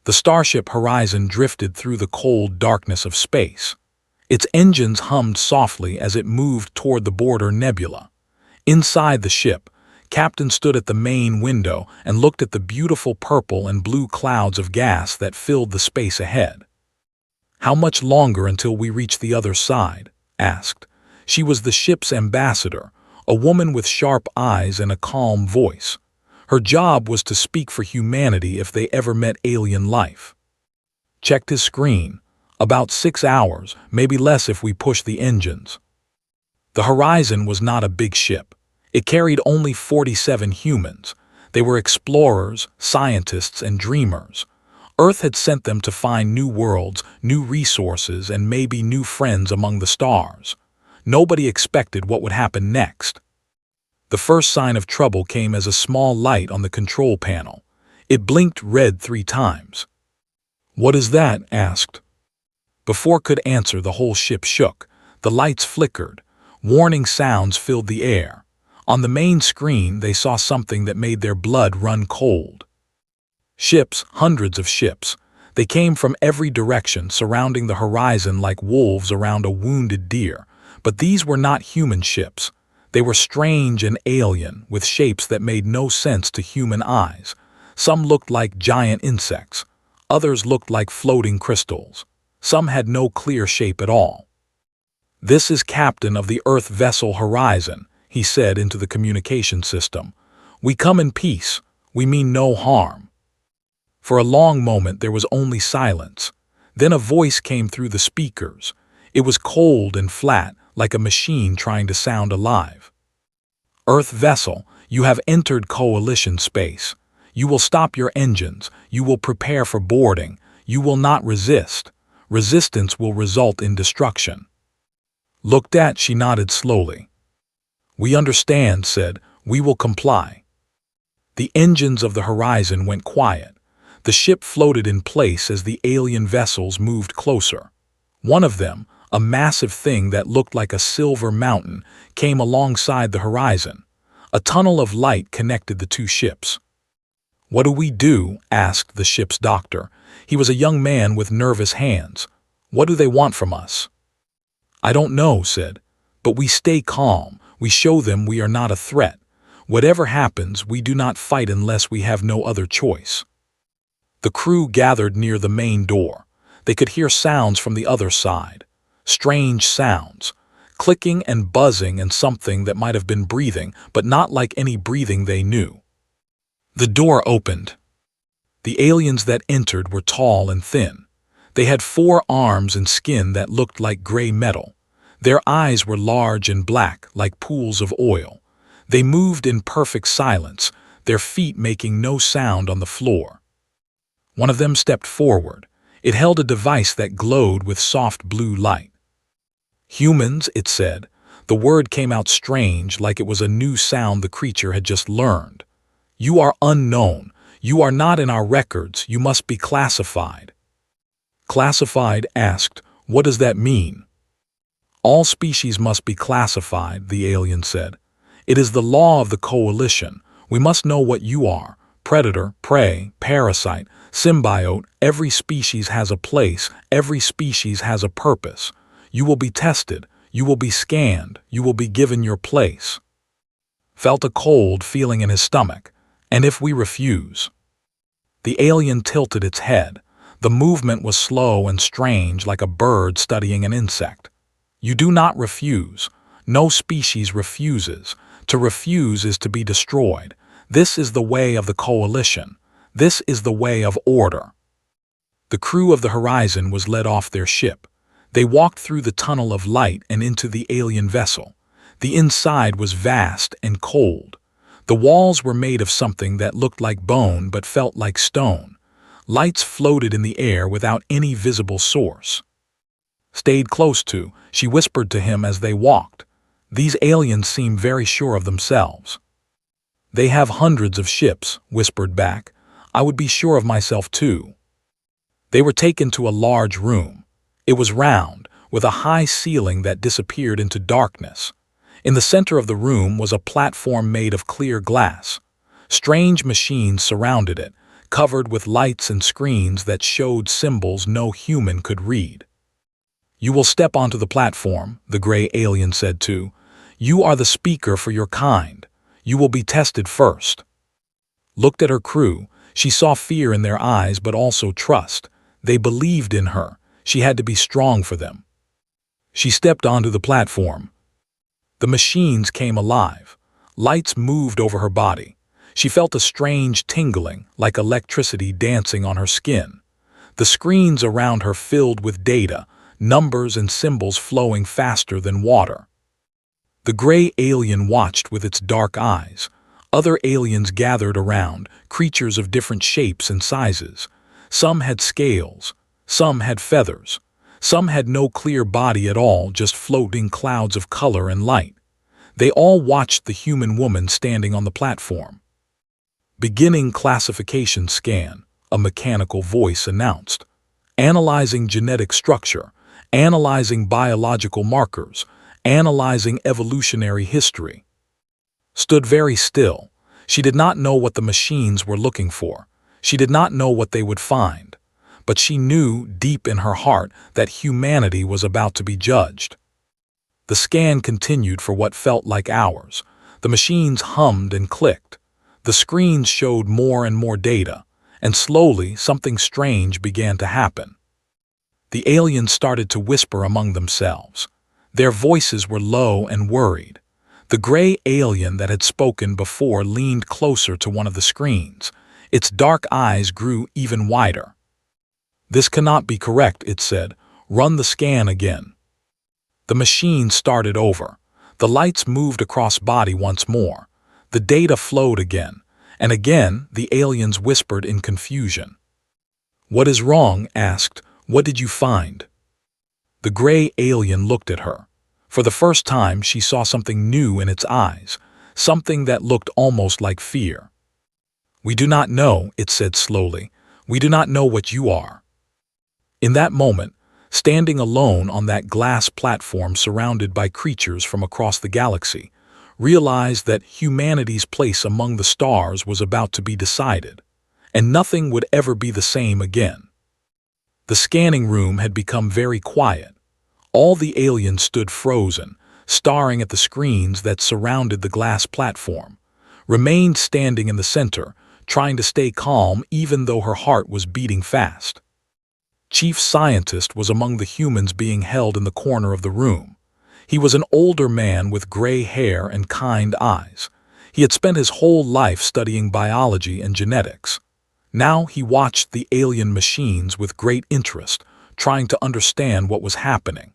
The starship Horizon drifted through the cold darkness of space. Its engines hummed softly as it moved toward the border nebula. Inside the ship, Captain stood at the main window and looked at the beautiful purple and blue clouds of gas that filled the space ahead. "How much longer until we reach the other side?" asked. She was the ship's ambassador, a woman with sharp eyes and a calm voice. Her job was to speak for humanity if they ever met alien life. Checked his screen. About 6 hours, maybe less if we push the engines. The Horizon was not a big ship. It carried only 47 humans. They were explorers, scientists, and dreamers. Earth had sent them to find new worlds, new resources, and maybe new friends among the stars. Nobody expected what would happen next. The first sign of trouble came as a small light on the control panel. It blinked red 3 times. "What is that?" asked. Before could answer, the whole ship shook. The lights flickered. Warning sounds filled the air. On the main screen, they saw something that made their blood run cold. Ships, hundreds of ships. They came from every direction, surrounding the Horizon like wolves around a wounded deer. But these were not human ships. They were strange and alien, with shapes that made no sense to human eyes. Some looked like giant insects. Others looked like floating crystals. Some had no clear shape at all. "This is captain of the Earth vessel Horizon," he said into the communication system. "We come in peace. We mean no harm." For a long moment there was only silence. Then a voice came through the speakers. It was cold and flat, like a machine trying to sound alive. "Earth vessel, you have entered Coalition space. You will stop your engines. You will prepare for boarding. You will not resist. Resistance will result in destruction." Looked at, she nodded slowly. "We understand," said. "We will comply." The engines of the Horizon went quiet. The ship floated in place as the alien vessels moved closer. One of them, a massive thing that looked like a silver mountain, came alongside the Horizon. A tunnel of light connected the 2 ships. "What do we do?" asked the ship's doctor. He was a young man with nervous hands. "What do they want from us?" "I don't know," said. "But we stay calm. We show them we are not a threat. Whatever happens, we do not fight unless we have no other choice." The crew gathered near the main door. They could hear sounds from the other side. Strange sounds. Clicking and buzzing and something that might have been breathing, but not like any breathing they knew. The door opened. The aliens that entered were tall and thin. They had 4 arms and skin that looked like gray metal. Their eyes were large and black, like pools of oil. They moved in perfect silence, their feet making no sound on the floor. One of them stepped forward. It held a device that glowed with soft blue light. "Humans," it said. The word came out strange, like it was a new sound the creature had just learned. "You are unknown. You are not in our records. You must be classified." "Classified?" asked. "What does that mean?" "All species must be classified," the alien said. "It is the law of the Coalition. We must know what you are. Predator, prey, parasite, symbiote, every species has a place, every species has a purpose. You will be tested, you will be scanned, you will be given your place." Felt a cold feeling in his stomach. "And if we refuse?" The alien tilted its head. The movement was slow and strange, like a bird studying an insect. "You do not refuse. No species refuses. To refuse is to be destroyed. This is the way of the Coalition. This is the way of order." The crew of the Horizon was led off their ship. They walked through the tunnel of light and into the alien vessel. The inside was vast and cold. The walls were made of something that looked like bone but felt like stone. Lights floated in the air without any visible source. "Stayed close to," she whispered to him as they walked. "These aliens seem very sure of themselves." "They have hundreds of ships," whispered back. "I would be sure of myself too." They were taken to a large room. It was round, with a high ceiling that disappeared into darkness. In the center of the room was a platform made of clear glass. Strange machines surrounded it, covered with lights and screens that showed symbols no human could read. "You will step onto the platform," the gray alien said too. "You are the speaker for your kind. You will be tested first." Looked at her crew. She saw fear in their eyes but also trust. They believed in her. She had to be strong for them. She stepped onto the platform. The machines came alive. Lights moved over her body. She felt a strange tingling, like electricity dancing on her skin. The screens around her filled with data, numbers and symbols flowing faster than water. The gray alien watched with its dark eyes. Other aliens gathered around, creatures of different shapes and sizes. Some had scales, some had feathers, some had no clear body at all, just floating clouds of color and light. They all watched the human woman standing on the platform. "Beginning classification scan," a mechanical voice announced. "Analyzing genetic structure, analyzing biological markers, analyzing evolutionary history." Stood very still. She did not know what the machines were looking for. She did not know what they would find. But she knew deep in her heart that humanity was about to be judged. The scan continued for what felt like hours. The machines hummed and clicked. The screens showed more and more data, and slowly something strange began to happen. The aliens started to whisper among themselves. Their voices were low and worried. The gray alien that had spoken before leaned closer to one of the screens. Its dark eyes grew even wider. "This cannot be correct," it said. "Run the scan again." The machine started over. The lights moved across body once more. The data flowed again, and again the aliens whispered in confusion. "What is wrong?" asked. "What did you find?" The gray alien looked at her. For the first time she saw something new in its eyes, something that looked almost like fear. "We do not know," it said slowly. "We do not know what you are." In that moment, standing alone on that glass platform surrounded by creatures from across the galaxy, realized that humanity's place among the stars was about to be decided, and nothing would ever be the same again. The scanning room had become very quiet. All the aliens stood frozen, staring at the screens that surrounded the glass platform, remained standing in the center, trying to stay calm even though her heart was beating fast. Chief Scientist was among the humans being held in the corner of the room. He was an older man with gray hair and kind eyes. He had spent his whole life studying biology and genetics. Now he watched the alien machines with great interest, trying to understand what was happening.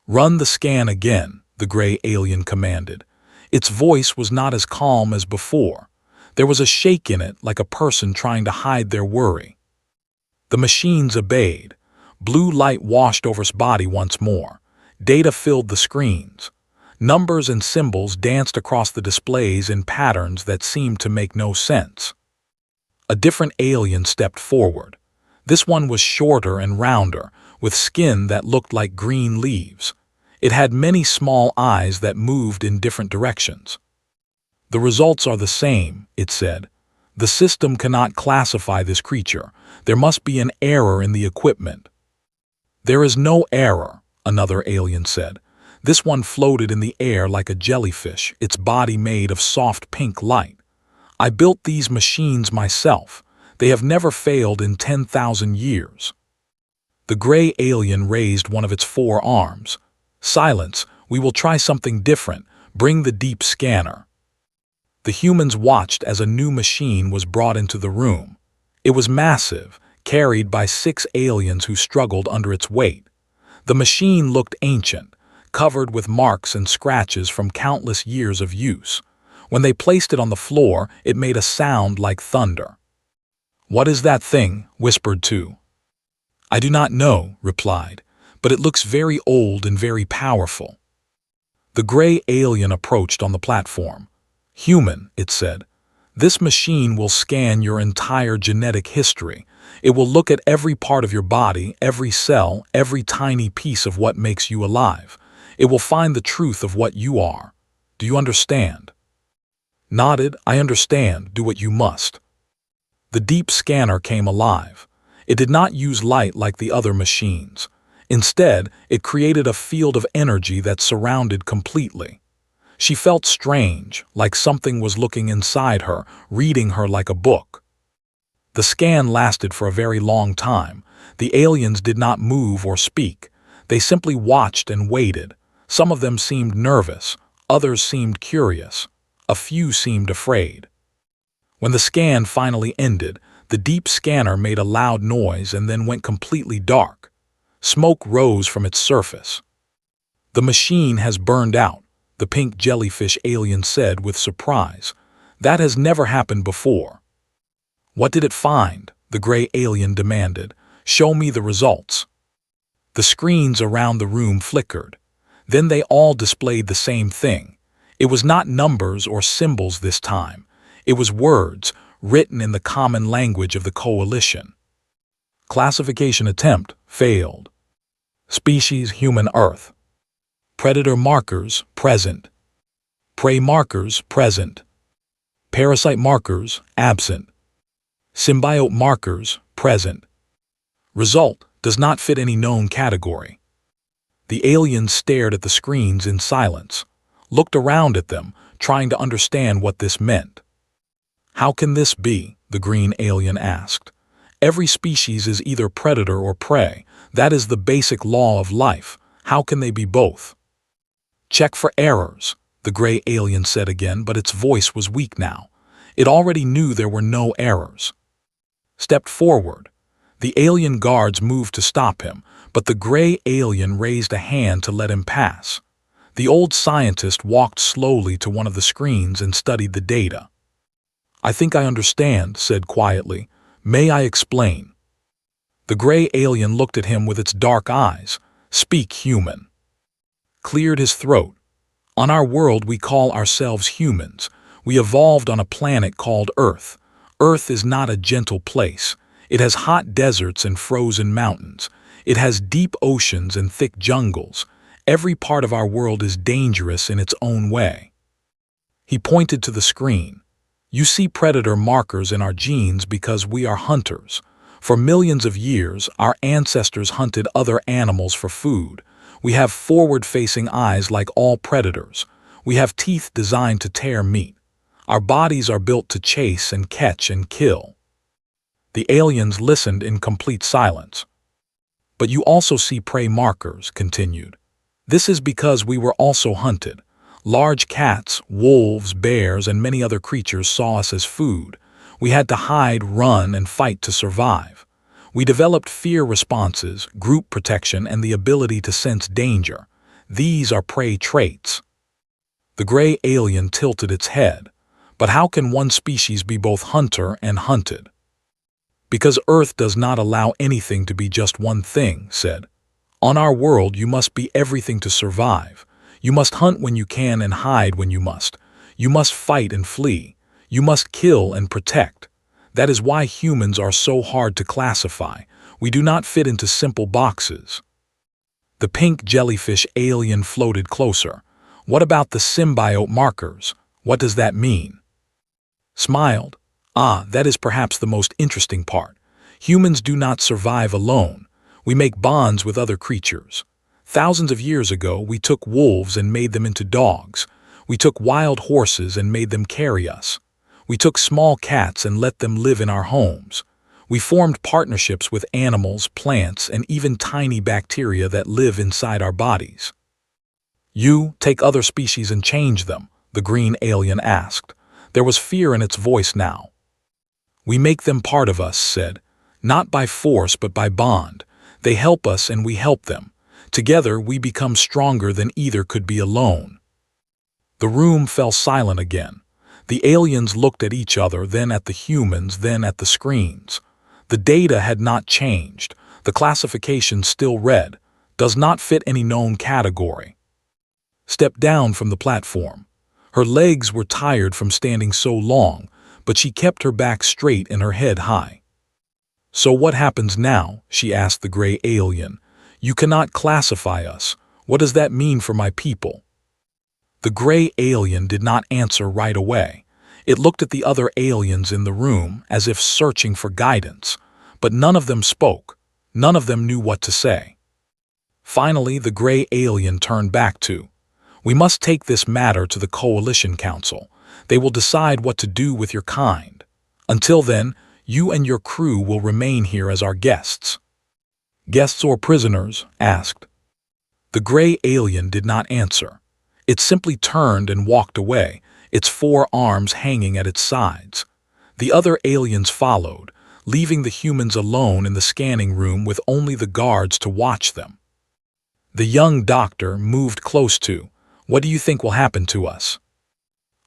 "Run the scan again," the gray alien commanded. Its voice was not as calm as before. There was a shake in it, like a person trying to hide their worry. The machines obeyed. Blue light washed over its body once more. Data filled the screens. Numbers and symbols danced across the displays in patterns that seemed to make no sense. A different alien stepped forward. This one was shorter and rounder, with skin that looked like green leaves. It had many small eyes that moved in different directions. "The results are the same," it said. "The system cannot classify this creature. There must be an error in the equipment." "There is no error," another alien said. This one floated in the air like a jellyfish, its body made of soft pink light. "I built these machines myself. They have never failed in 10,000 years." The gray alien raised one of its four arms. "Silence, we will try something different. Bring the deep scanner." The humans watched as a new machine was brought into the room. It was massive, carried by 6 aliens who struggled under its weight. The machine looked ancient, covered with marks and scratches from countless years of use. When they placed it on the floor, it made a sound like thunder. "What is that thing?" whispered 2. "I do not know," replied, "but it looks very old and very powerful." The gray alien approached on the platform. "Human," it said, "this machine will scan your entire genetic history. It will look at every part of your body, every cell, every tiny piece of what makes you alive. It will find the truth of what you are. Do you understand?" Nodded. "I understand. Do what you must." The deep scanner came alive. It did not use light like the other machines. Instead, it created a field of energy that surrounded completely. She felt strange, like something was looking inside her, reading her like a book. The scan lasted for a very long time. The aliens did not move or speak. They simply watched and waited. Some of them seemed nervous, others seemed curious, a few seemed afraid. When the scan finally ended, the deep scanner made a loud noise and then went completely dark. Smoke rose from its surface. "The machine has burned out," the pink jellyfish alien said with surprise. "That has never happened before." "What did it find?" the gray alien demanded. "Show me the results." The screens around the room flickered. Then they all displayed the same thing. It was not numbers or symbols this time. It was words, written in the common language of the coalition. Classification attempt failed. Species human Earth. Predator markers present. Prey markers present. Parasite markers absent. Symbiote markers present. Result does not fit any known category. The aliens stared at the screens in silence, looked around at them, trying to understand what this meant. "How can this be?" the green alien asked. "Every species is either predator or prey. That is the basic law of life. How can they be both?" "Check for errors," the gray alien said again, but its voice was weak now. It already knew there were no errors. Stepped forward. The alien guards moved to stop him, but the gray alien raised a hand to let him pass. The old scientist walked slowly to one of the screens and studied the data. "I think I understand," said quietly. "May I explain?" The gray alien looked at him with its dark eyes. "Speak, human." Cleared his throat. "On our world we call ourselves humans. We evolved on a planet called Earth. Earth is not a gentle place. It has hot deserts and frozen mountains. It has deep oceans and thick jungles. Every part of our world is dangerous in its own way." He pointed to the screen. "You see predator markers in our genes because we are hunters. For millions of years, our ancestors hunted other animals for food. We have forward-facing eyes like all predators. We have teeth designed to tear meat. Our bodies are built to chase and catch and kill." The aliens listened in complete silence. "But you also see prey markers," continued. "This is because we were also hunted. Large cats, wolves, bears, and many other creatures saw us as food. We had to hide, run, and fight to survive. We developed fear responses, group protection, and the ability to sense danger. These are prey traits." The gray alien tilted its head. "But how can one species be both hunter and hunted?" "Because Earth does not allow anything to be just one thing," said. "On our world you must be everything to survive. You must hunt when you can and hide when you must. You must fight and flee. You must kill and protect. That is why humans are so hard to classify. We do not fit into simple boxes." The pink jellyfish alien floated closer. "What about the symbiote markers? What does that mean?" Smiled. "Ah, that is perhaps the most interesting part. Humans do not survive alone. We make bonds with other creatures. Thousands of years ago, we took wolves and made them into dogs. We took wild horses and made them carry us. We took small cats and let them live in our homes. We formed partnerships with animals, plants, and even tiny bacteria that live inside our bodies." "You take other species and change them?" the green alien asked. There was fear in its voice now. "We make them part of us," said. "Not by force but by bond. They help us and we help them. Together we become stronger than either could be alone." The room fell silent again. The aliens looked at each other, then at the humans, then at the screens. The data had not changed. The classification still read, "Does not fit any known category." Stepped down from the platform. Her legs were tired from standing so long, but she kept her back straight and her head high. "So what happens now?" she asked the gray alien. "You cannot classify us. What does that mean for my people?" The gray alien did not answer right away. It looked at the other aliens in the room as if searching for guidance, but none of them spoke. None of them knew what to say. Finally, the gray alien turned back to, "We must take this matter to the Coalition Council. They will decide what to do with your kind. Until then, you and your crew will remain here as our guests." "Guests or prisoners?" asked. The gray alien did not answer. It simply turned and walked away, its 4 arms hanging at its sides. The other aliens followed, leaving the humans alone in the scanning room with only the guards to watch them. The young doctor moved close to, "What do you think will happen to us?"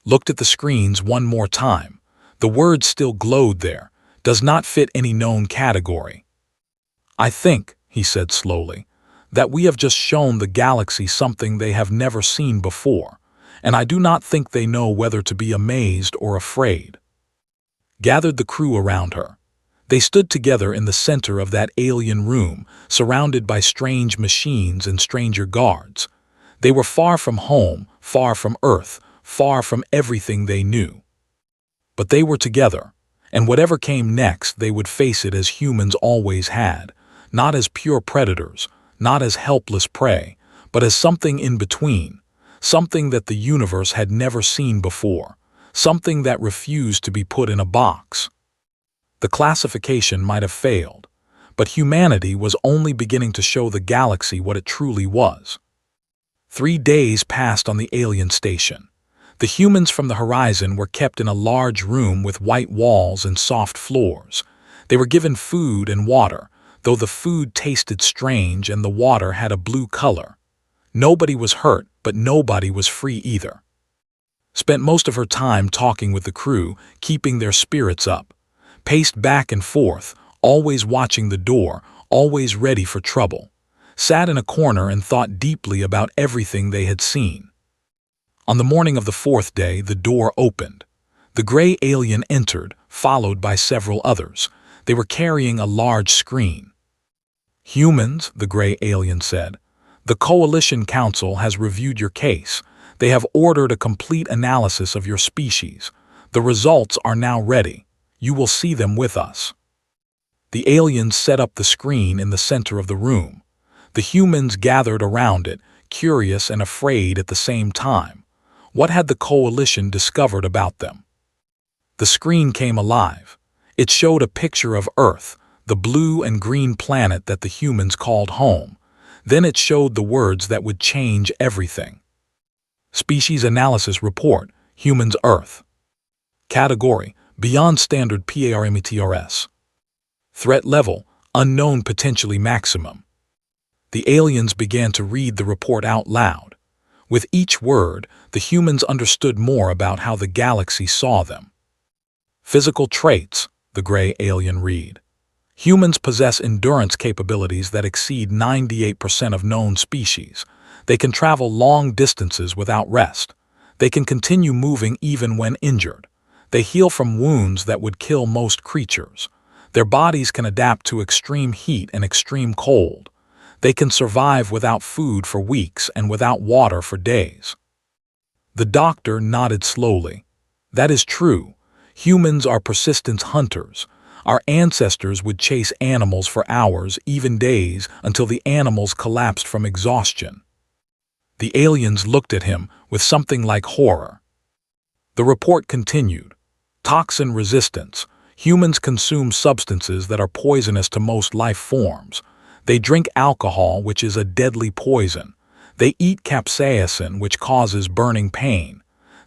Looked at the screens one more time. The words still glowed there. "Does not fit any known category." "I think," he said slowly, "that we have just shown the galaxy something they have never seen before, and I do not think they know whether to be amazed or afraid." Gathered the crew around her. They stood together in the center of that alien room, surrounded by strange machines and stranger guards. They were far from home, far from Earth, far from everything they knew. But they were together, and whatever came next they would face it as humans always had, not as pure predators, not as helpless prey, but as something in between, something that the universe had never seen before, something that refused to be put in a box. The classification might have failed, but humanity was only beginning to show the galaxy what it truly was. 3 days passed on the alien station. The humans from the horizon were kept in a large room with white walls and soft floors. They were given food and water, though the food tasted strange and the water had a blue color. Nobody was hurt, but nobody was free either. Spent most of her time talking with the crew, keeping their spirits up. Paced back and forth, always watching the door, always ready for trouble. Sat in a corner and thought deeply about everything they had seen. On the morning of the 4th day, the door opened. The gray alien entered, followed by several others. They were carrying a large screen. "Humans," the gray alien said, "the Coalition Council has reviewed your case. They have ordered a complete analysis of your species. The results are now ready. You will see them with us." The aliens set up the screen in the center of the room. The humans gathered around it, curious and afraid at the same time. What had the Coalition discovered about them? The screen came alive. It showed a picture of Earth, the blue and green planet that the humans called home. Then it showed the words that would change everything. Species Analysis Report, Humans Earth. Category, Beyond Standard parameters. Threat Level, Unknown Potentially Maximum. The aliens began to read the report out loud. With each word, the humans understood more about how the galaxy saw them. Physical traits, the gray alien read. Humans possess endurance capabilities that exceed 98% of known species. They can travel long distances without rest. They can continue moving even when injured. They heal from wounds that would kill most creatures. Their bodies can adapt to extreme heat and extreme cold. They can survive without food for weeks and without water for days. The doctor nodded slowly. That is true. Humans are persistent hunters. Our ancestors would chase animals for hours, even days, until the animals collapsed from exhaustion. The aliens looked at him with something like horror. The report continued. Toxin resistance. Humans consume substances that are poisonous to most life forms. They drink alcohol, which is a deadly poison. They eat capsaicin, which causes burning pain.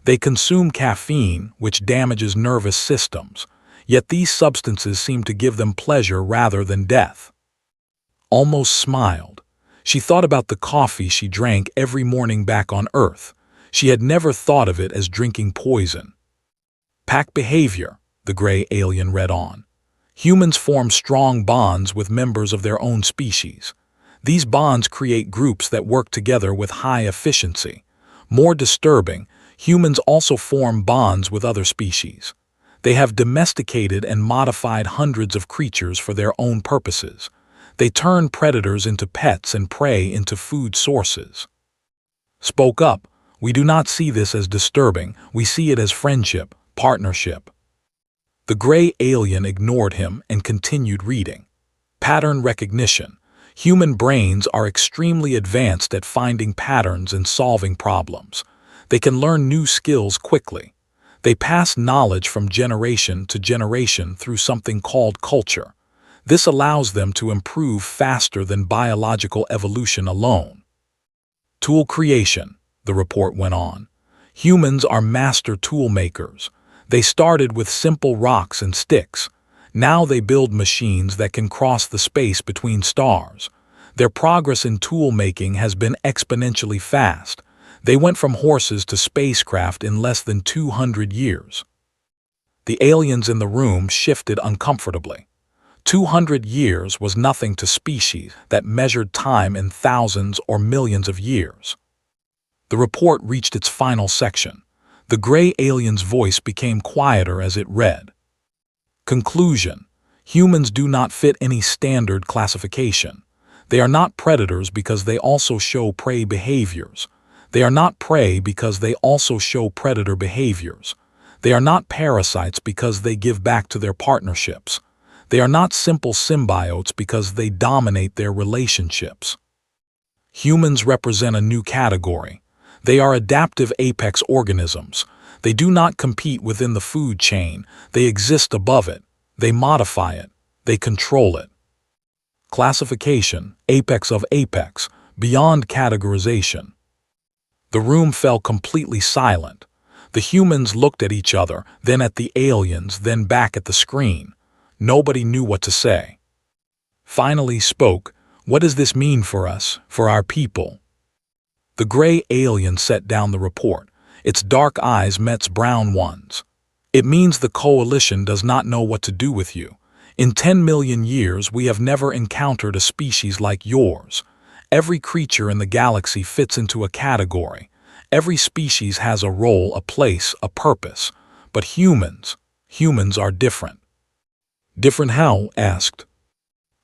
They consume caffeine, which damages nervous systems. Yet these substances seem to give them pleasure rather than death. Almost smiled. She thought about the coffee she drank every morning back on Earth. She had never thought of it as drinking poison. Pack behavior, the gray alien read on. Humans form strong bonds with members of their own species. These bonds create groups that work together with high efficiency. More disturbing, humans also form bonds with other species. They have domesticated and modified hundreds of creatures for their own purposes. They turn predators into pets and prey into food sources. Spoke up. We do not see this as disturbing. We see it as friendship, Partnership. The gray alien ignored him and continued reading. Pattern recognition. Human brains are extremely advanced at finding patterns and solving problems. They can learn new skills quickly. They pass knowledge from generation to generation through something called culture. This allows them to improve faster than biological evolution alone. Tool creation, the report went on. Humans are master tool makers. They started with simple rocks and sticks. Now they build machines that can cross the space between stars. Their progress in tool making has been exponentially fast. They went from horses to spacecraft in less than 200 years. The aliens in the room shifted uncomfortably. 200 years was nothing to species that measured time in thousands or millions of years. The report reached its final section. The gray alien's voice became quieter as it read. Conclusion. Humans do not fit any standard classification. They are not predators because they also show prey behaviors. They are not prey because they also show predator behaviors. They are not parasites because they give back to their partnerships. They are not simple symbiotes because they dominate their relationships. Humans represent a new category. They are adaptive apex organisms. They do not compete within the food chain. They exist above it. They modify it. They control it. Classification, apex of apex, beyond categorization. The room fell completely silent. The humans looked at each other, then at the aliens, then back at the screen. Nobody knew what to say. Finally spoke, "What does this mean for us, for our people?" The gray alien set down the report. Its dark eyes met brown ones. "It means the coalition does not know what to do with you. In 10 million years, we have never encountered a species like yours. Every creature in the galaxy fits into a category. Every species has a role, a place, a purpose. But humans are different." "Different how?" asked.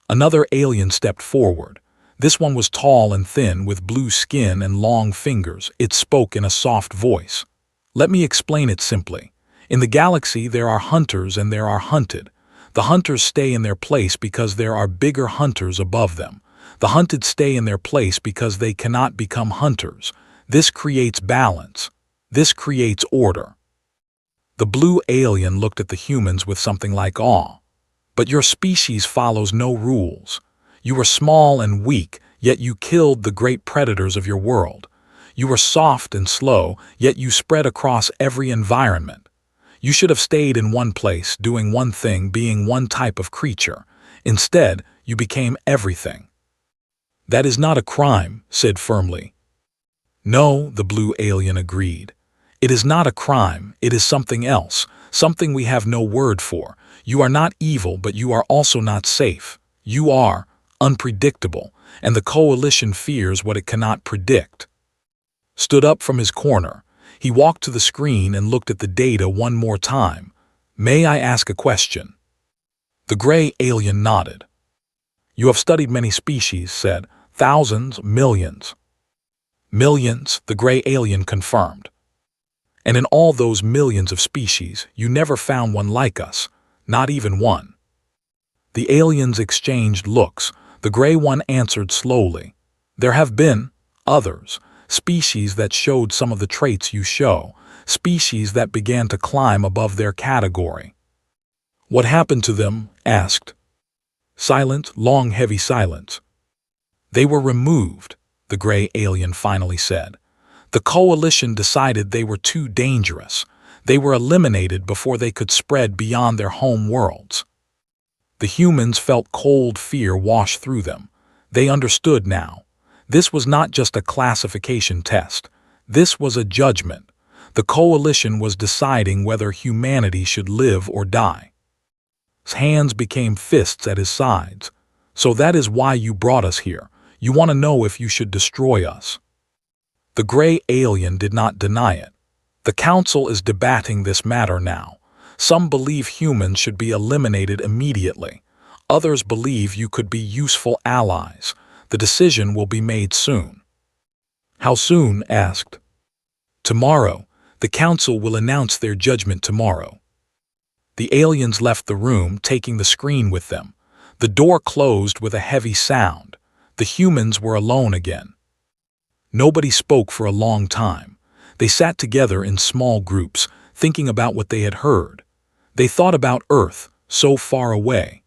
Another alien stepped forward. This one was tall and thin, with blue skin and long fingers. It spoke in a soft voice. "Let me explain it simply. In the galaxy, there are hunters and there are hunted. The hunters stay in their place because there are bigger hunters above them. The hunted stay in their place because they cannot become hunters. This creates balance. This creates order." The blue alien looked at the humans with something like awe. "But your species follows no rules. You are small and weak, yet you killed the great predators of your world. You are soft and slow, yet you spread across every environment. You should have stayed in one place, doing one thing, being one type of creature. Instead, you became everything." "That is not a crime," said firmly. "No," the blue alien agreed. "It is not a crime, it is something else, something we have no word for. You are not evil, but you are also not safe. You are unpredictable, and the coalition fears what it cannot predict." Stood up from his corner. He walked to the screen and looked at the data one more time. "May I ask a question?" The gray alien nodded. "You have studied many species," said. "Thousands, millions." "Millions," the gray alien confirmed. "And in all those millions of species, you never found one like us. Not even one." The aliens exchanged looks. The gray one answered slowly. "There have been others, species that showed some of the traits you show, species that began to climb above their category." "What happened to them?" asked. Silent, long, heavy silence. "They were removed," the gray alien finally said. "The coalition decided they were too dangerous. They were eliminated before they could spread beyond their home worlds." The humans felt cold fear wash through them. They understood now. This was not just a classification test. This was a judgment. The coalition was deciding whether humanity should live or die. His hands became fists at his sides. "So that is why you brought us here. You want to know if you should destroy us." The gray alien did not deny it. "The council is debating this matter now. Some believe humans should be eliminated immediately. Others believe you could be useful allies. The decision will be made soon." "How soon?" asked. "Tomorrow. The council will announce their judgment tomorrow." The aliens left the room, taking the screen with them. The door closed with a heavy sound. The humans were alone again. Nobody spoke for a long time. They sat together in small groups, thinking about what they had heard. They thought about Earth, so far away.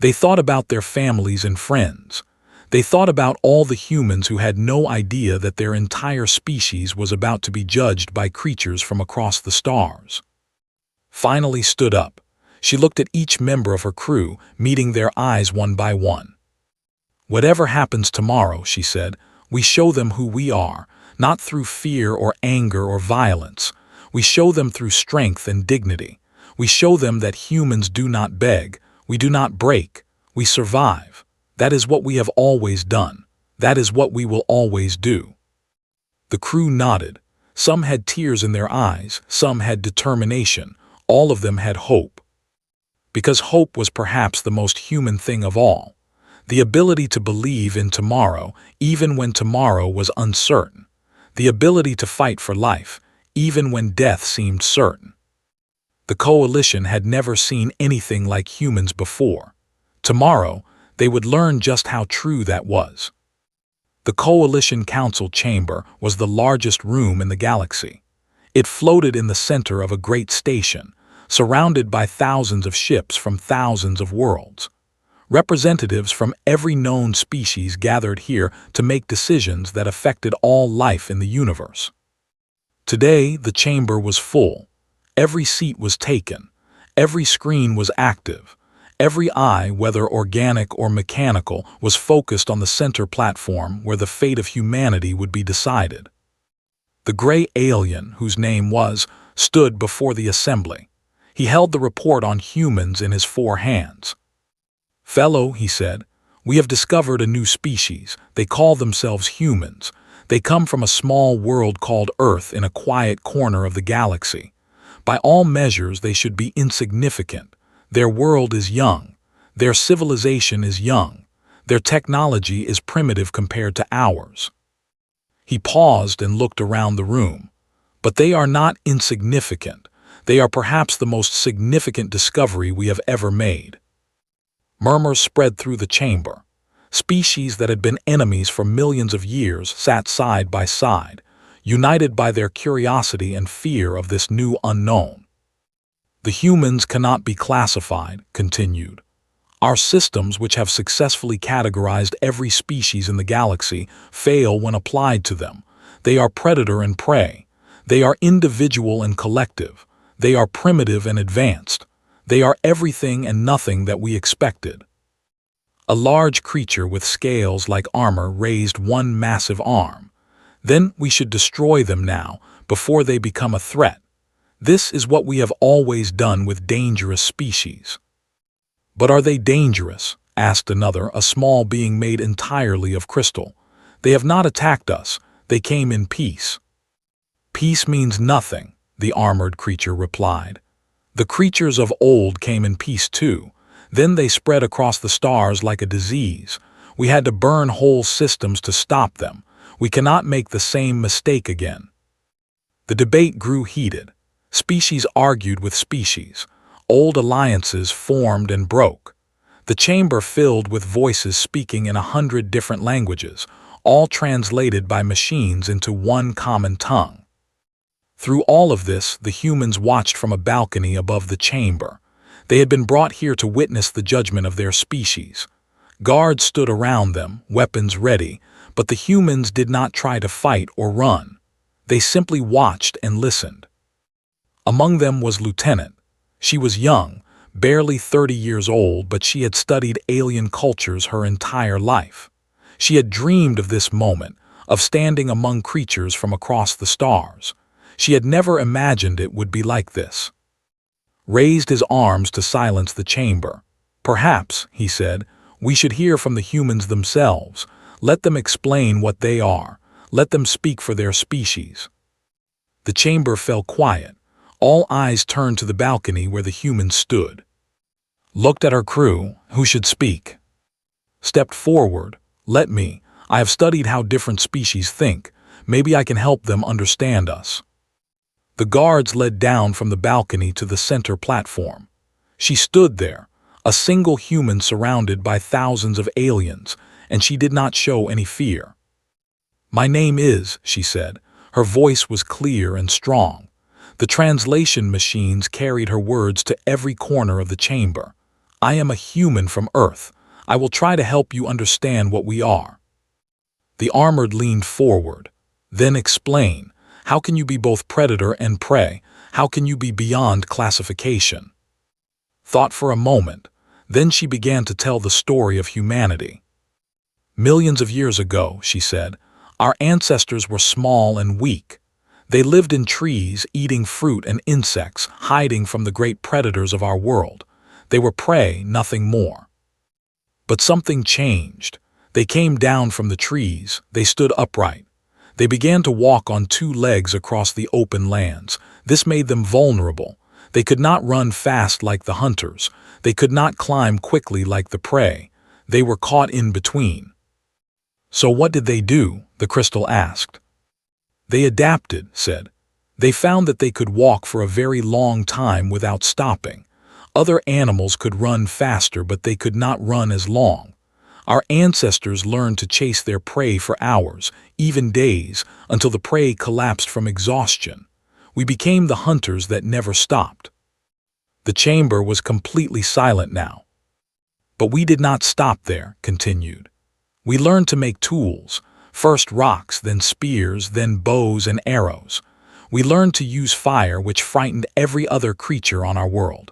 They thought about their families and friends. They thought about all the humans who had no idea that their entire species was about to be judged by creatures from across the stars. Finally stood up. She looked at each member of her crew, meeting their eyes one by one. "Whatever happens tomorrow," she said, "we show them who we are, not through fear or anger or violence. We show them through strength and dignity. We show them that humans do not beg, we do not break, we survive. That is what we have always done. That is what we will always do." The crew nodded. Some had tears in their eyes, some had determination, all of them had hope. Because hope was perhaps the most human thing of all. The ability to believe in tomorrow, even when tomorrow was uncertain. The ability to fight for life, even when death seemed certain. The coalition had never seen anything like humans before. Tomorrow, they would learn just how true that was. The Coalition Council chamber was the largest room in the galaxy. It floated in the center of a great station, surrounded by thousands of ships from thousands of worlds. Representatives from every known species gathered here to make decisions that affected all life in the universe. Today, the chamber was full. Every seat was taken. Every screen was active. Every eye, whether organic or mechanical, was focused on the center platform where the fate of humanity would be decided. The gray alien, whose name was, stood before the assembly. He held the report on humans in his 4 hands. "Fellow," he said, "we have discovered a new species. They call themselves humans. They come from a small world called Earth in a quiet corner of the galaxy. By all measures, they should be insignificant. Their world is young. Their civilization is young. Their technology is primitive compared to ours." He paused and looked around the room. "But they are not insignificant. They are perhaps the most significant discovery we have ever made." Murmurs spread through the chamber. Species that had been enemies for millions of years sat side by side, united by their curiosity and fear of this new unknown. "The humans cannot be classified," continued. "Our systems, which have successfully categorized every species in the galaxy, fail when applied to them. They are predator and prey. They are individual and collective. They are primitive and advanced. They are everything and nothing that we expected." A large creature with scales like armor raised one massive arm. "Then we should destroy them now, before they become a threat. This is what we have always done with dangerous species." "But are they dangerous?" asked another, a small being made entirely of crystal. "They have not attacked us. They came in peace." "Peace means nothing," the armored creature replied. "The creatures of old came in peace too. Then they spread across the stars like a disease. We had to burn whole systems to stop them. We cannot make the same mistake again." The debate grew heated. Species argued with species. Old alliances formed and broke. The chamber filled with voices speaking in 100 different languages, all translated by machines into one common tongue. Through all of this, the humans watched from a balcony above the chamber. They had been brought here to witness the judgment of their species. Guards stood around them, weapons ready, but the humans did not try to fight or run. They simply watched and listened. Among them was Lieutenant. She was young, barely 30 years old, but she had studied alien cultures her entire life. She had dreamed of this moment, of standing among creatures from across the stars. She had never imagined it would be like this. Raised his arms to silence the chamber. "Perhaps," he said, "we should hear from the humans themselves. Let them explain what they are. Let them speak for their species." The chamber fell quiet. All eyes turned to the balcony where the humans stood. Looked at her crew. "Who should speak?" Stepped forward. "Let me. I have studied how different species think. Maybe I can help them understand us." The guards led down from the balcony to the center platform. She stood there, a single human surrounded by thousands of aliens, and she did not show any fear. "My name is," she said. Her voice was clear and strong. The translation machines carried her words to every corner of the chamber. "I am a human from Earth. I will try to help you understand what we are." The armored leaned forward. "Then explain. How can you be both predator and prey? How can you be beyond classification?" Thought for a moment. Then she began to tell the story of humanity. "Millions of years ago," she said, "our ancestors were small and weak. They lived in trees, eating fruit and insects, hiding from the great predators of our world. They were prey, nothing more. But something changed. They came down from the trees. They stood upright. They began to walk on two legs across the open lands. This made them vulnerable. They could not run fast like the hunters. They could not climb quickly like the prey. They were caught in between." "So what did they do?" the crystal asked. "They adapted," said. "They found that they could walk for a very long time without stopping. Other animals could run faster, but they could not run as long. Our ancestors learned to chase their prey for hours, even days, until the prey collapsed from exhaustion. We became the hunters that never stopped." The chamber was completely silent now. "But we did not stop there," continued. "We learned to make tools, first rocks, then spears, then bows and arrows. We learned to use fire, which frightened every other creature on our world.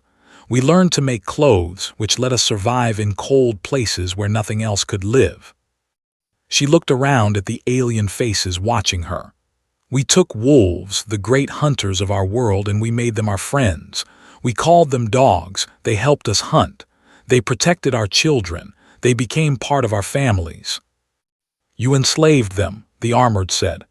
We learned to make clothes, which let us survive in cold places where nothing else could live." She looked around at the alien faces watching her. "We took wolves, the great hunters of our world, and we made them our friends. We called them dogs. They helped us hunt. They protected our children. They became part of our families." "You enslaved them," the armored said.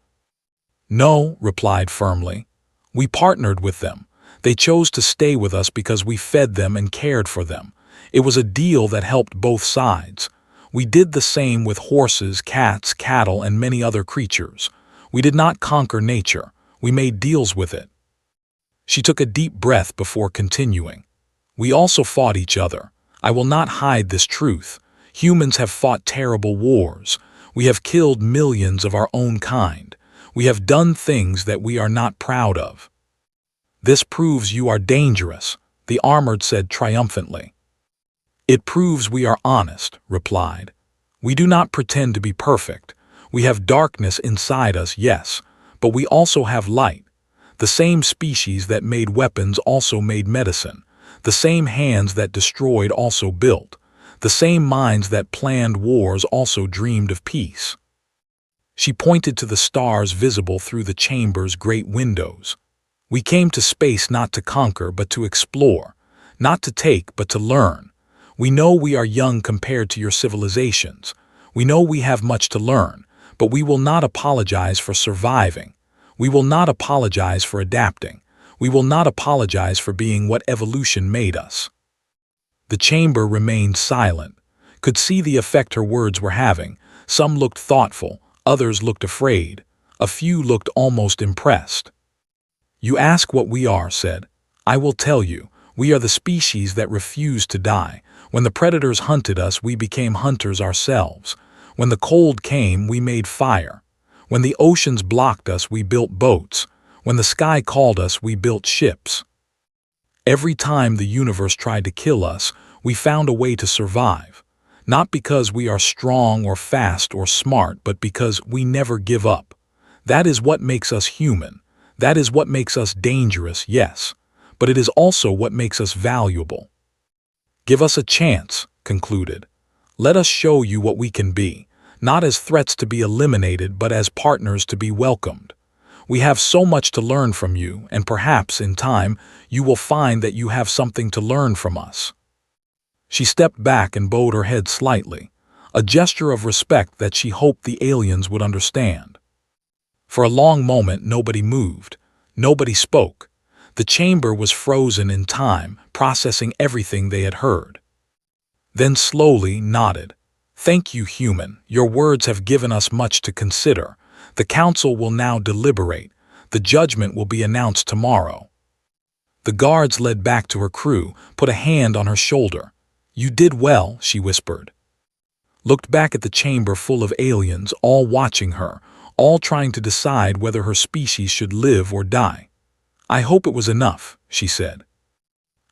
"No," replied firmly. "We partnered with them. They chose to stay with us because we fed them and cared for them. It was a deal that helped both sides. We did the same with horses, cats, cattle, and many other creatures. We did not conquer nature. We made deals with it." She took a deep breath before continuing. "We also fought each other. I will not hide this truth. Humans have fought terrible wars. We have killed millions of our own kind. We have done things that we are not proud of." "This proves you are dangerous," the armored said triumphantly. "It proves we are honest," replied. "We do not pretend to be perfect. We have darkness inside us, yes, but we also have light. The same species that made weapons also made medicine. The same hands that destroyed also built. The same minds that planned wars also dreamed of peace." She pointed to the stars visible through the chamber's great windows. "We came to space not to conquer, but to explore. Not to take, but to learn. We know we are young compared to your civilizations. We know we have much to learn, but we will not apologize for surviving. We will not apologize for adapting. We will not apologize for being what evolution made us." The chamber remained silent, could see the effect her words were having. Some looked thoughtful, others looked afraid, a few looked almost impressed. "You ask what we are," said. "I will tell you. We are the species that refused to die. When the predators hunted us, we became hunters ourselves. When the cold came, we made fire. When the oceans blocked us, we built boats. When the sky called us, we built ships. Every time the universe tried to kill us, we found a way to survive. Not because we are strong or fast or smart, but because we never give up. That is what makes us human. That is what makes us dangerous, yes, but it is also what makes us valuable. Give us a chance," concluded. "Let us show you what we can be, not as threats to be eliminated, but as partners to be welcomed. We have so much to learn from you, and perhaps, in time, you will find that you have something to learn from us." She stepped back and bowed her head slightly, a gesture of respect that she hoped the aliens would understand. For a long moment nobody moved, nobody spoke. The chamber was frozen in time, processing everything they had heard. Then slowly nodded. "Thank you, human. Your words have given us much to consider. The council will now deliberate. The judgment will be announced tomorrow." The guards led back to her crew, put a hand on her shoulder. "You did well," she whispered. Looked back at the chamber full of aliens, all watching her, all trying to decide whether her species should live or die. "I hope it was enough," she said.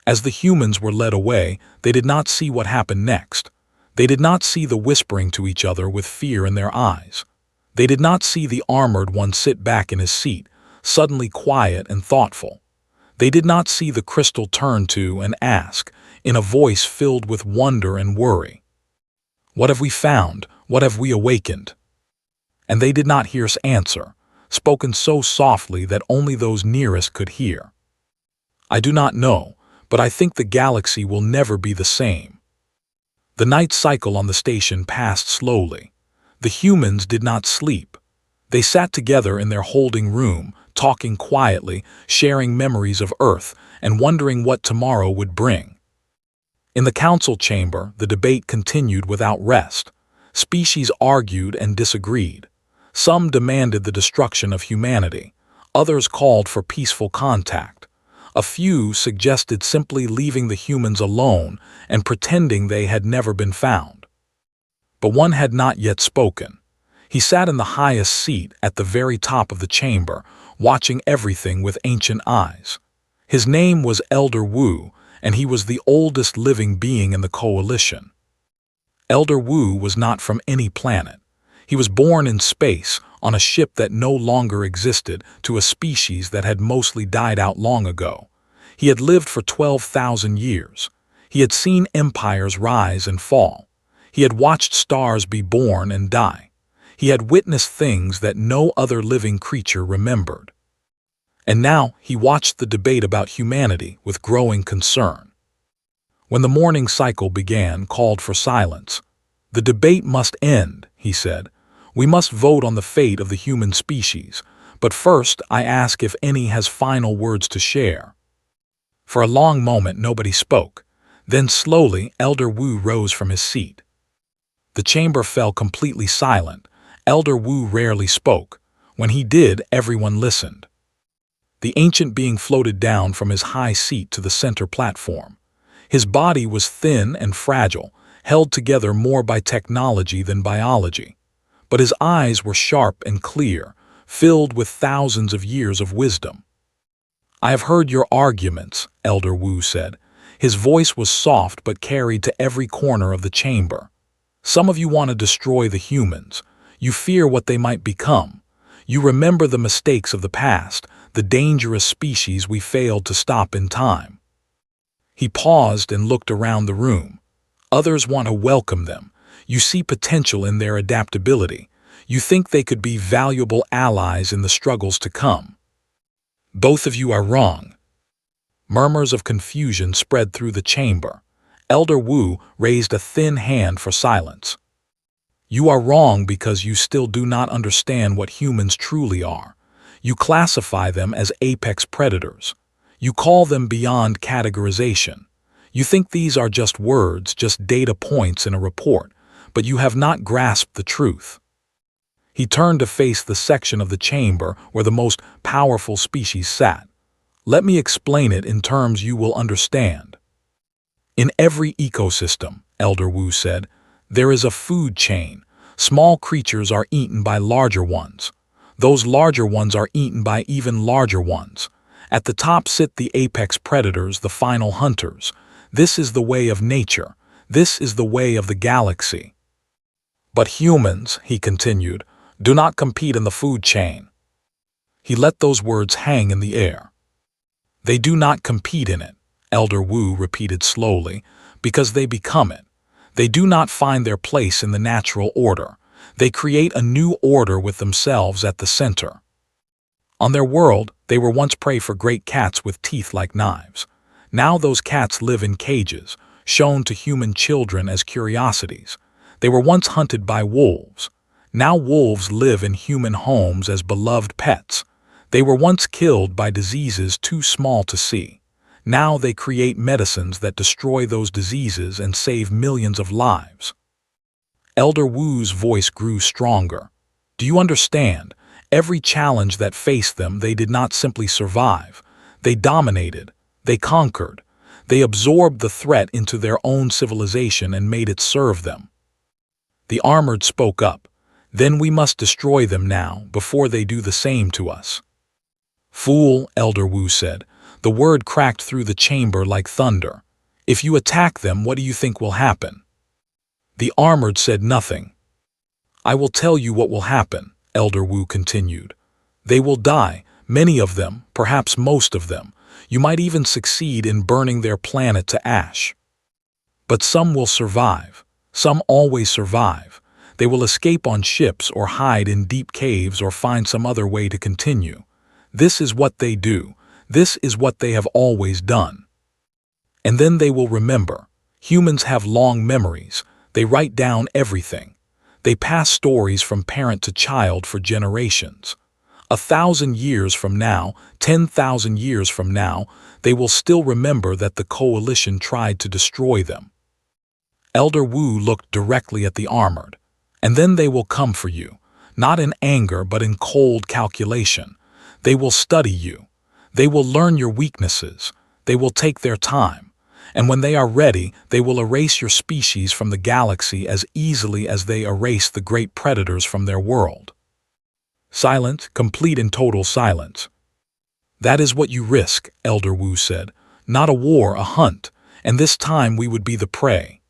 As the humans were led away, they did not see what happened next. They did not see the whispering to each other with fear in their eyes. They did not see the armored one sit back in his seat, suddenly quiet and thoughtful. They did not see the crystal turn to and ask, in a voice filled with wonder and worry, "What have we found? What have we awakened?" And they did not hear answer, spoken so softly that only those nearest could hear. "I do not know, but I think the galaxy will never be the same." The night cycle on the station passed slowly. The humans did not sleep. They sat together in their holding room, talking quietly, sharing memories of Earth, and wondering what tomorrow would bring. In the council chamber, the debate continued without rest. Species argued and disagreed. Some demanded the destruction of humanity. Others called for peaceful contact. A few suggested simply leaving the humans alone and pretending they had never been found. But one had not yet spoken. He sat in the highest seat at the very top of the chamber, watching everything with ancient eyes. His name was Elder Wu, and he was the oldest living being in the coalition. Elder Wu was not from any planet. He was born in space, on a ship that no longer existed, to a species that had mostly died out long ago. He had lived for 12,000 years. He had seen empires rise and fall. He had watched stars be born and die. He had witnessed things that no other living creature remembered. And now he watched the debate about humanity with growing concern. When the morning cycle began, called for silence. "The debate must end," he said. "We must vote on the fate of the human species. But first, I ask if any has final words to share." For a long moment, nobody spoke. Then slowly, Elder Wu rose from his seat. The chamber fell completely silent. Elder Wu rarely spoke. When he did, everyone listened. The ancient being floated down from his high seat to the center platform. His body was thin and fragile, held together more by technology than biology. But his eyes were sharp and clear, filled with thousands of years of wisdom. "I have heard your arguments," Elder Wu said. His voice was soft but carried to every corner of the chamber. "Some of you want to destroy the humans. You fear what they might become. You remember the mistakes of the past, the dangerous species we failed to stop in time." He paused and looked around the room. "Others want to welcome them. You see potential in their adaptability. You think they could be valuable allies in the struggles to come. Both of you are wrong." Murmurs of confusion spread through the chamber. Elder Wu raised a thin hand for silence. "You are wrong because you still do not understand what humans truly are. You classify them as apex predators. You call them beyond categorization. You think these are just words, just data points in a report, but you have not grasped the truth." He turned to face the section of the chamber where the most powerful species sat. "Let me explain it in terms you will understand. In every ecosystem," Elder Wu said, "there is a food chain. Small creatures are eaten by larger ones. Those larger ones are eaten by even larger ones. At the top sit the apex predators, the final hunters. This is the way of nature. This is the way of the galaxy. But humans," he continued, "do not compete in the food chain." He let those words hang in the air. "They do not compete in it," Elder Wu repeated slowly, "because they become it. They do not find their place in the natural order. They create a new order with themselves at the center. On their world, they were once prey for great cats with teeth like knives. Now those cats live in cages, shown to human children as curiosities. They were once hunted by wolves. Now wolves live in human homes as beloved pets. They were once killed by diseases too small to see. Now they create medicines that destroy those diseases and save millions of lives." Elder Wu's voice grew stronger. "Do you understand? Every challenge that faced them, they did not simply survive. They dominated. They conquered. They absorbed the threat into their own civilization and made it serve them. The armored spoke up. Then we must destroy them now, before they do the same to us. Fool, Elder Wu said. The word cracked through the chamber like thunder. If you attack them, what do you think will happen? The armored said nothing. I will tell you what will happen, Elder Wu continued. They will die, many of them, perhaps most of them. You might even succeed in burning their planet to ash. But some will survive. Some always survive. They will escape on ships or hide in deep caves or find some other way to continue. This is what they do. This is what they have always done. And then they will remember. Humans have long memories. They write down everything. They pass stories from parent to child for generations. 1,000 years from now, 10,000 years from now, they will still remember that the coalition tried to destroy them. Elder Wu looked directly at the armored. And then they will come for you, not in anger but in cold calculation. They will study you. They will learn your weaknesses. They will take their time. And when they are ready, they will erase your species from the galaxy as easily as they erase the great predators from their world. Silent, complete and total silence. That is what you risk, Elder Wu said. Not a war, a hunt, and this time we would be the prey.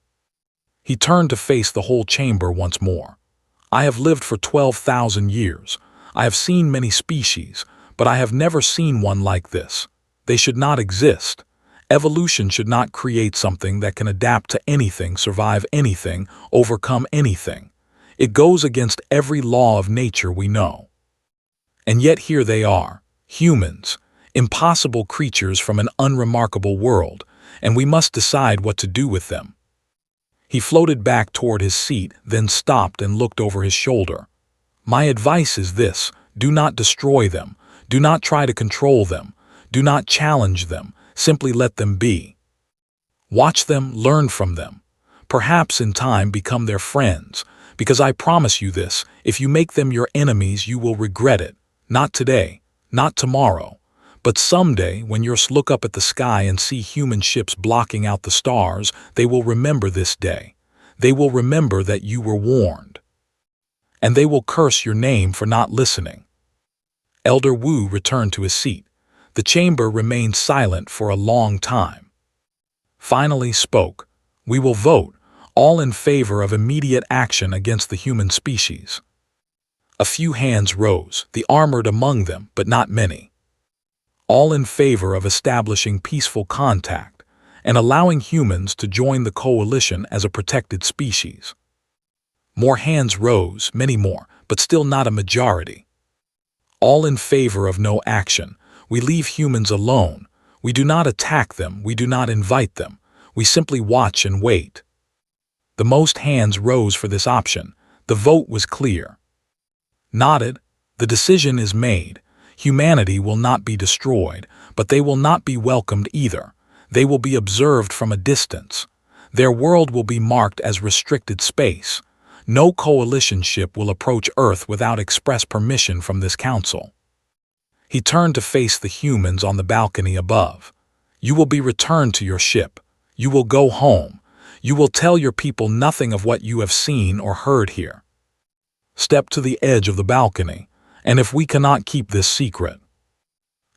He turned to face the whole chamber once more. I have lived for 12,000 years. I have seen many species, but I have never seen one like this. They should not exist. Evolution should not create something that can adapt to anything, survive anything, overcome anything. It goes against every law of nature we know. And yet here they are, humans, impossible creatures from an unremarkable world, and we must decide what to do with them. He floated back toward his seat, then stopped and looked over his shoulder. My advice is this: do not destroy them. Do not try to control them. Do not challenge them. Simply let them be. Watch them, learn from them. Perhaps in time become their friends, because I promise you this, if you make them your enemies you will regret it. Not today, not tomorrow, but someday when you look up at the sky and see human ships blocking out the stars, they will remember this day. They will remember that you were warned. And they will curse your name for not listening. Elder Wu returned to his seat. The chamber remained silent for a long time. Finally spoke. We will vote, all in favor of immediate action against the human species. A few hands rose, the armored among them, but not many. All in favor of establishing peaceful contact and allowing humans to join the coalition as a protected species. More hands rose, many more, but still not a majority. All in favor of no action. We leave humans alone. We do not attack them. We do not invite them. We simply watch and wait. The most hands rose for this option. The vote was clear. Nodded. The decision is made. Humanity will not be destroyed, but they will not be welcomed either. They will be observed from a distance. Their world will be marked as restricted space. No coalition ship will approach Earth without express permission from this council. He turned to face the humans on the balcony above. You will be returned to your ship. You will go home. You will tell your people nothing of what you have seen or heard here. Step to the edge of the balcony, and if we cannot keep this secret.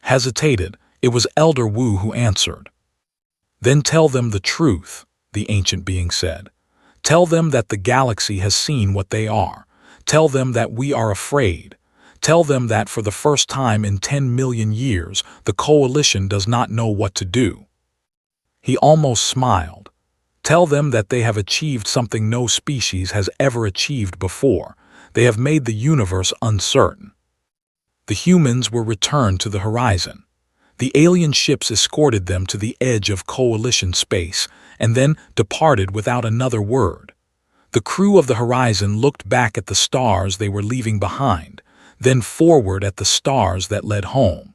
Hesitated, it was Elder Wu who answered. Then tell them the truth, the ancient being said. Tell them that the galaxy has seen what they are. Tell them that we are afraid. Tell them that for the first time in 10 million years, the coalition does not know what to do. He almost smiled. Tell them that they have achieved something no species has ever achieved before. They have made the universe uncertain. The humans were returned to the horizon. The alien ships escorted them to the edge of coalition space and then departed without another word. The crew of the horizon looked back at the stars they were leaving behind, then forward at the stars that led home.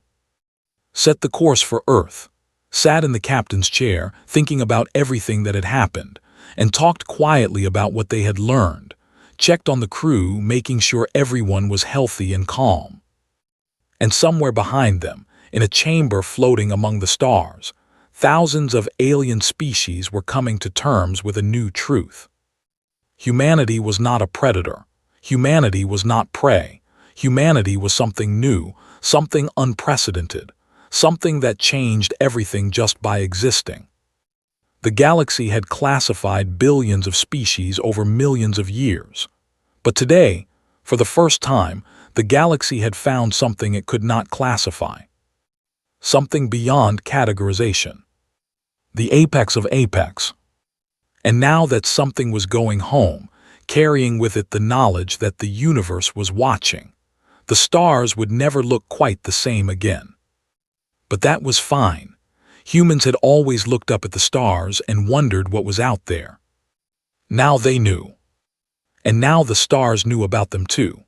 Set the course for Earth, sat in the captain's chair thinking about everything that had happened, and talked quietly about what they had learned, checked on the crew making sure everyone was healthy and calm. And somewhere behind them, in a chamber floating among the stars, thousands of alien species were coming to terms with a new truth. Humanity was not a predator. Humanity was not prey. Humanity was something new, something unprecedented, something that changed everything just by existing. The galaxy had classified billions of species over millions of years. But today, for the first time, the galaxy had found something it could not classify. Something beyond categorization. The apex of apex. And now that something was going home, carrying with it the knowledge that the universe was watching. The stars would never look quite the same again. But that was fine. Humans had always looked up at the stars and wondered what was out there. Now they knew. And now the stars knew about them too.